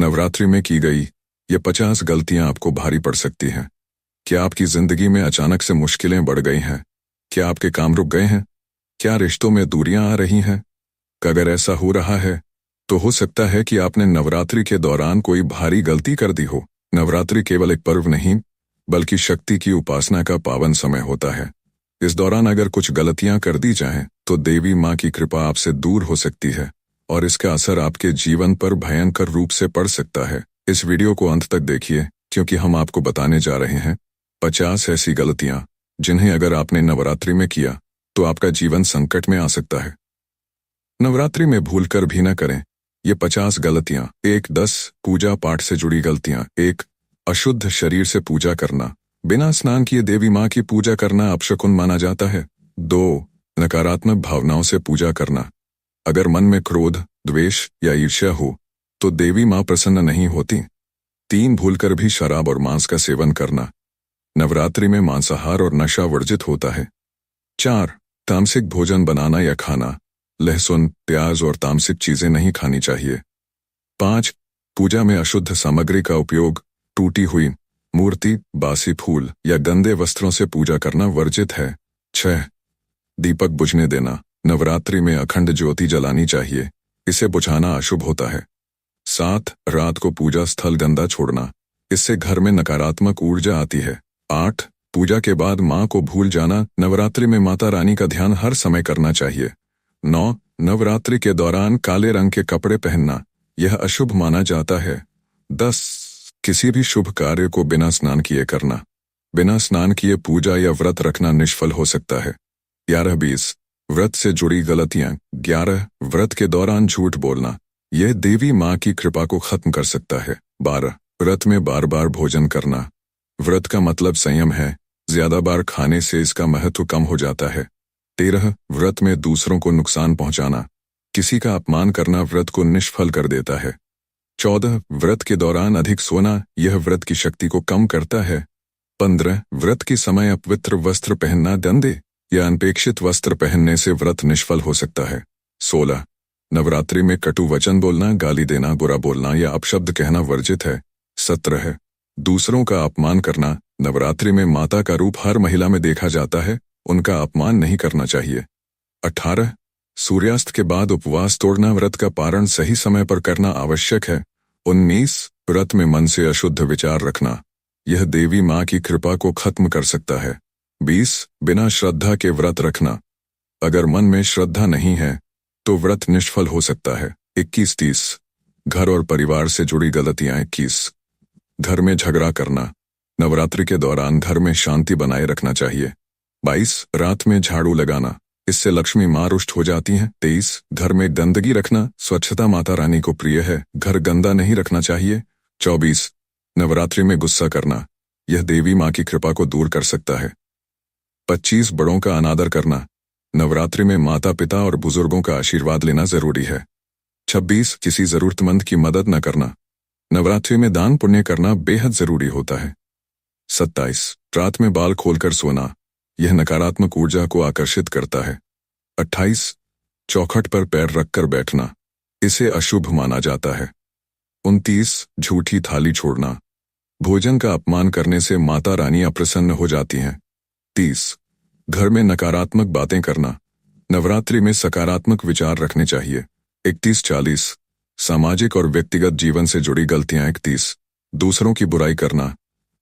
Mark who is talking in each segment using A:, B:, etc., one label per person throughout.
A: नवरात्रि में की गई ये 50 गलतियां आपको भारी पड़ सकती हैं। क्या आपकी जिंदगी में अचानक से मुश्किलें बढ़ गई हैं? क्या आपके काम रुक गए हैं? क्या रिश्तों में दूरियां आ रही हैं? अगर ऐसा हो रहा है तो हो सकता है कि आपने नवरात्रि के दौरान कोई भारी गलती कर दी हो। नवरात्रि केवल एक पर्व नहीं बल्कि शक्ति की उपासना का पावन समय होता है। इस दौरान अगर कुछ गलतियां कर दी जाएं तो देवी माँ की कृपा आपसे दूर हो सकती है और इसका असर आपके जीवन पर भयंकर रूप से पड़ सकता है। इस वीडियो को अंत तक देखिए क्योंकि हम आपको बताने जा रहे हैं 50 ऐसी गलतियां जिन्हें अगर आपने नवरात्रि में किया तो आपका जीवन संकट में आ सकता है। नवरात्रि में भूलकर भी न करें ये 50 गलतियां। 1-10 पूजा पाठ से जुड़ी गलतियां। 1 अशुद्ध शरीर से पूजा करना। बिना स्नान किए देवी माँ की पूजा करना अपशकुन माना जाता है। 2 नकारात्मक भावनाओं से पूजा करना। अगर मन में क्रोध, द्वेष या ईर्ष्या हो तो देवी माँ प्रसन्न नहीं होती। 3 भूलकर भी शराब और मांस का सेवन करना। नवरात्रि में मांसाहार और नशा वर्जित होता है। 4 तामसिक भोजन बनाना या खाना। लहसुन, प्याज और तामसिक चीजें नहीं खानी चाहिए। 5 पूजा में अशुद्ध सामग्री का उपयोग। टूटी हुई मूर्ति, बासी फूल या गंदे वस्त्रों से पूजा करना वर्जित है। 6 दीपक बुझने देना। नवरात्रि में अखंड ज्योति जलानी चाहिए, इसे बुझाना अशुभ होता है। 7 रात को पूजा स्थल गंदा छोड़ना, इससे घर में नकारात्मक ऊर्जा आती है। 8 पूजा के बाद माँ को भूल जाना। नवरात्रि में माता रानी का ध्यान हर समय करना चाहिए। 9 नवरात्रि के दौरान काले रंग के कपड़े पहनना, यह अशुभ माना जाता है। 10 किसी भी शुभ कार्य को बिना स्नान किए करना। बिना स्नान किए पूजा या व्रत रखना निष्फल हो सकता है। 11-20 व्रत से जुड़ी गलतियां। 11 व्रत के दौरान झूठ बोलना, यह देवी माँ की कृपा को खत्म कर सकता है। 12 व्रत में बार बार भोजन करना। व्रत का मतलब संयम है, ज्यादा बार खाने से इसका महत्व कम हो जाता है। 13 व्रत में दूसरों को नुकसान पहुंचाना, किसी का अपमान करना व्रत को निष्फल कर देता है। 14 व्रत के दौरान अधिक सोना, यह व्रत की शक्ति को कम करता है। 15 व्रत के समय अपवित्र वस्त्र पहनना। गंदे या अनपेक्षित वस्त्र पहनने से व्रत निष्फल हो सकता है। 16 नवरात्रि में कटु वचन बोलना, गाली देना, बुरा बोलना या अपशब्द कहना वर्जित है। 17 दूसरों का अपमान करना। नवरात्रि में माता का रूप हर महिला में देखा जाता है, उनका अपमान नहीं करना चाहिए। 18 सूर्यास्त के बाद उपवास तोड़ना, व्रत का पारण सही समय पर करना आवश्यक है। 19 व्रत में मन से अशुद्ध विचार रखना, यह देवी माँ की कृपा को खत्म कर सकता है। 20 बिना श्रद्धा के व्रत रखना, अगर मन में श्रद्धा नहीं है तो व्रत निष्फल हो सकता है। 21-30 घर और परिवार से जुड़ी गलतियां। 21 घर में झगड़ा करना, नवरात्रि के दौरान घर में शांति बनाए रखना चाहिए। 22 रात में झाड़ू लगाना, इससे लक्ष्मी माँ रुष्ट हो जाती हैं। 23 घर में गंदगी रखना, स्वच्छता माता रानी को प्रिय है, घर गंदा नहीं रखना चाहिए। 24 नवरात्रि में गुस्सा करना, यह देवी माँ की कृपा को दूर कर सकता है। 25 बड़ों का अनादर करना, नवरात्रि में माता पिता और बुजुर्गों का आशीर्वाद लेना जरूरी है। 26 किसी जरूरतमंद की मदद न करना, नवरात्रि में दान पुण्य करना बेहद जरूरी होता है। 27 रात में बाल खोलकर सोना, यह नकारात्मक ऊर्जा को आकर्षित करता है। 28 चौखट पर पैर रखकर बैठना, इसे अशुभ माना जाता है। 29 झूठी थाली छोड़ना, भोजन का अपमान करने से माता रानी अप्रसन्न हो जाती हैं। 30 घर में नकारात्मक बातें करना, नवरात्रि में सकारात्मक विचार रखने चाहिए। 31-40 सामाजिक और व्यक्तिगत जीवन से जुड़ी गलतियां। 31 दूसरों की बुराई करना,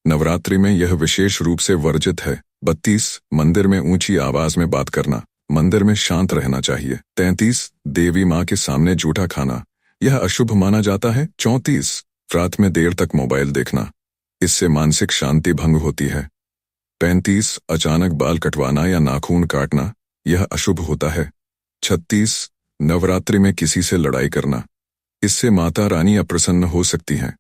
A: नवरात्रि में यह विशेष रूप से वर्जित है। 32 मंदिर में ऊंची आवाज में बात करना, मंदिर में शांत रहना चाहिए। 33 देवी माँ के सामने जूठा खाना, यह अशुभ माना जाता है। 34 रात में देर तक मोबाइल देखना, इससे मानसिक शांति भंग होती है। 35 अचानक बाल कटवाना या नाखून काटना, यह अशुभ होता है। 36 नवरात्रि में किसी से लड़ाई करना, इससे माता रानी अप्रसन्न हो सकती हैं।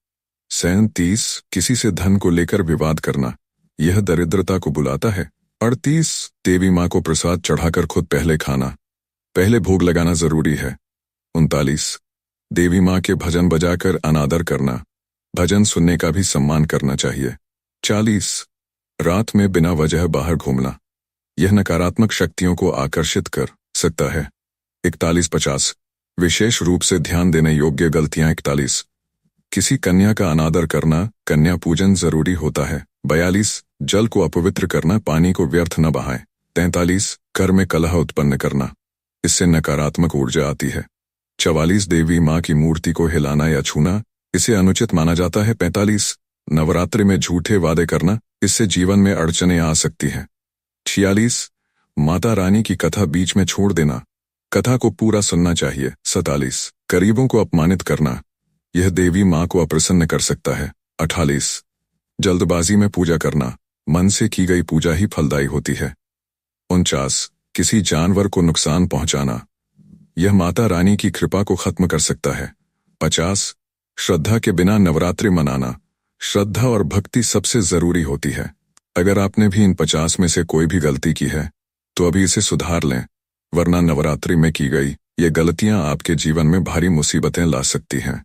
A: 37 किसी से धन को लेकर विवाद करना, यह दरिद्रता को बुलाता है। 38 देवी माँ को प्रसाद चढ़ाकर खुद पहले खाना, पहले भोग लगाना जरूरी है। 39 देवी माँ के भजन बजाकर अनादर करना, भजन सुनने का भी सम्मान करना चाहिए। 40 रात में बिना वजह बाहर घूमना, यह नकारात्मक शक्तियों को आकर्षित कर सकता है। 41-50 विशेष रूप से ध्यान देने योग्य गलतियां। 41 किसी कन्या का अनादर करना, कन्या पूजन जरूरी होता है। 42 जल को अपवित्र करना, पानी को व्यर्थ न बहाएं। 43 घर में कलह उत्पन्न करना, इससे नकारात्मक ऊर्जा आती है। 44 देवी माँ की मूर्ति को हिलाना या छूना, इसे अनुचित माना जाता है। 45 नवरात्रि में झूठे वादे करना, इससे जीवन में अड़चनें आ सकती हैं। 46 माता रानी की कथा बीच में छोड़ देना, कथा को पूरा सुनना चाहिए। 47 गरीबों को अपमानित करना, यह देवी माँ को अप्रसन्न कर सकता है। 48 जल्दबाजी में पूजा करना, मन से की गई पूजा ही फलदायी होती है। 49 किसी जानवर को नुकसान पहुंचाना, यह माता रानी की कृपा को खत्म कर सकता है। 50 श्रद्धा के बिना नवरात्रि मनाना, श्रद्धा और भक्ति सबसे जरूरी होती है। अगर आपने भी इन 50 में से कोई भी गलती की है तो अभी इसे सुधार लें, वरना नवरात्रि में की गई ये गलतियां आपके जीवन में भारी मुसीबतें ला सकती हैं।